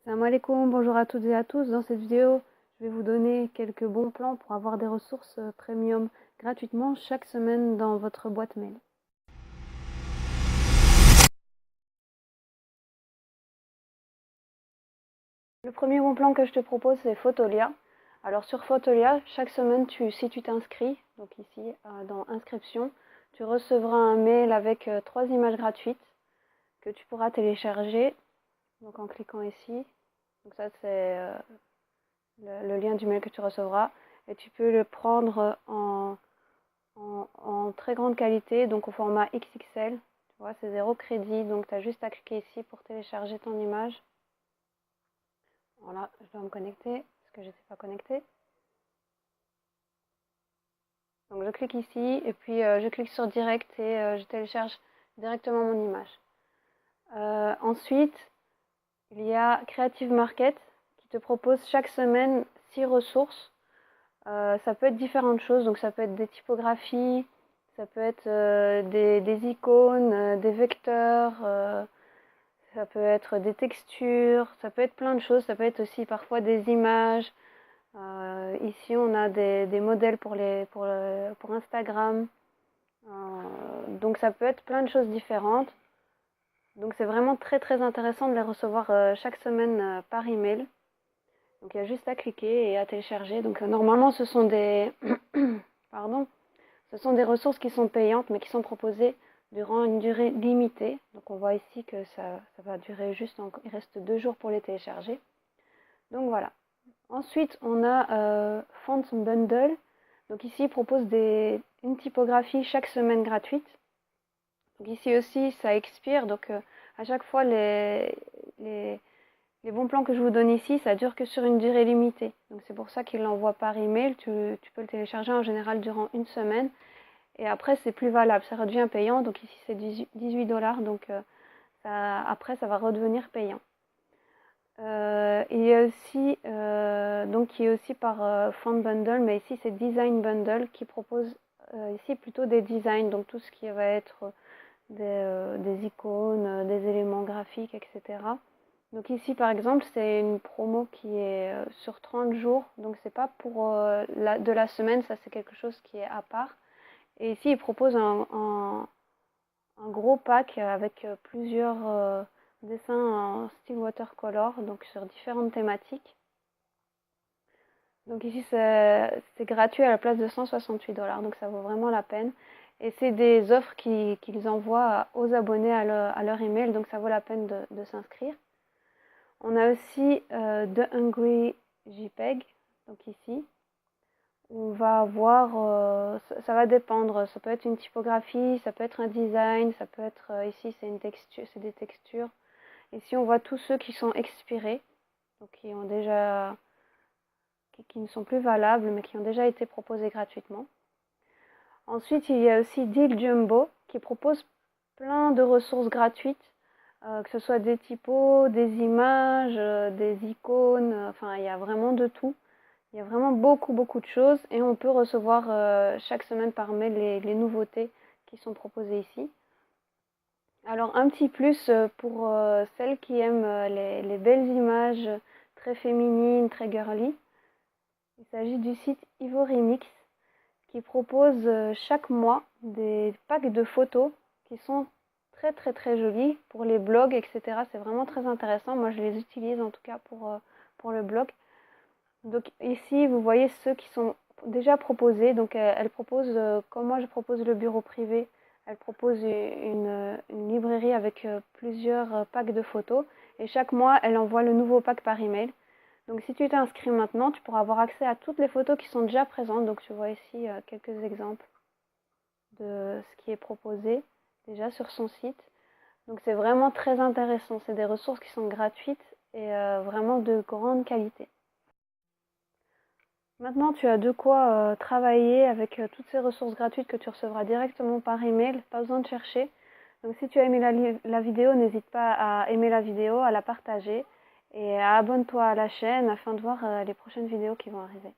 Salam alaikum, bonjour à toutes et à tous. Dans cette vidéo, je vais vous donner quelques bons plans pour avoir des ressources premium gratuitement chaque semaine dans votre boîte mail. Le premier bon plan que je te propose, c'est Fotolia. Alors sur Fotolia, chaque semaine, si tu t'inscris, donc ici dans inscription, tu recevras un mail avec 3 images gratuites que tu pourras télécharger. Donc en cliquant ici, donc ça c'est le lien du mail que tu recevras, et tu peux le prendre en très grande qualité, donc au format XXL. Tu vois, c'est 0 crédit, donc tu as juste à cliquer ici pour télécharger ton image. Voilà, je dois me connecter parce que je n'étais pas connectée. Donc je clique ici et puis je clique sur direct et je télécharge directement mon image. Ensuite, il y a Creative Market qui te propose chaque semaine 6 ressources. Ça peut être différentes choses, donc ça peut être des typographies, ça peut être des icônes, des vecteurs, ça peut être des textures, ça peut être plein de choses, ça peut être aussi parfois des images. Ici on a des modèles pour Instagram, donc ça peut être plein de choses différentes. Donc c'est vraiment très très intéressant de les recevoir chaque semaine par email. Donc il y a juste à cliquer et à télécharger. Donc normalement ce sont des pardon, ce sont des ressources qui sont payantes mais qui sont proposées durant une durée limitée. Donc on voit ici que ça va durer il reste 2 jours pour les télécharger. Donc voilà. Ensuite on a Font Bundle. Donc ici il propose une typographie chaque semaine gratuite. Donc ici aussi ça expire, donc à chaque fois les bons plans que je vous donne ici, ça dure que sur une durée limitée. Donc c'est pour ça qu'il l'envoie par email. Tu peux le télécharger en général durant une semaine. Et après, c'est plus valable. Ça redevient payant. Donc ici, c'est 18 $. Donc après, ça va redevenir payant. Il y a aussi, donc qui est aussi par Font Bundle, mais ici, c'est Design Bundle qui propose ici plutôt des designs. Donc tout ce qui va être des icônes, des éléments graphiques, etc. Donc ici par exemple c'est une promo qui est sur 30 jours, donc c'est pas pour de la semaine, ça c'est quelque chose qui est à part. Et ici il propose un gros pack avec plusieurs dessins en style watercolor, donc sur différentes thématiques. Donc ici c'est gratuit à la place de 168 $, donc ça vaut vraiment la peine. Et c'est des offres qu'ils envoient aux abonnés à leur email, donc ça vaut la peine de s'inscrire. On a aussi The Hungry JPEG, donc ici. On va avoir, ça va dépendre, ça peut être une typographie, ça peut être un design, ça peut être, ici c'est une texture, c'est des textures. Ici on voit tous ceux qui sont expirés, donc qui ne sont plus valables, mais qui ont déjà été proposés gratuitement. Ensuite, il y a aussi Deal Jumbo, qui propose plein de ressources gratuites, que ce soit des typos, des images, des icônes, enfin il y a vraiment de tout. Il y a vraiment beaucoup de choses et on peut recevoir chaque semaine par mail les nouveautés qui sont proposées ici. Alors un petit plus pour celles qui aiment les belles images très féminines, très girly. Il s'agit du site Ivorymix qui propose chaque mois des packs de photos qui sont très jolies pour les blogs, etc. C'est vraiment très intéressant. Moi je les utilise en tout cas pour le blog. Donc ici, vous voyez ceux qui sont déjà proposés. Donc elle propose, comme moi je propose le bureau privé, elle propose une librairie avec plusieurs packs de photos. Et chaque mois, elle envoie le nouveau pack par email. Donc si tu t'inscris maintenant, tu pourras avoir accès à toutes les photos qui sont déjà présentes. Donc tu vois ici quelques exemples de ce qui est proposé déjà sur son site. Donc c'est vraiment très intéressant. C'est des ressources qui sont gratuites et vraiment de grande qualité. Maintenant, tu as de quoi travailler avec toutes ces ressources gratuites que tu recevras directement par email, pas besoin de chercher. Donc si tu as aimé la vidéo, n'hésite pas à aimer la vidéo, à la partager et à abonne-toi à la chaîne afin de voir les prochaines vidéos qui vont arriver.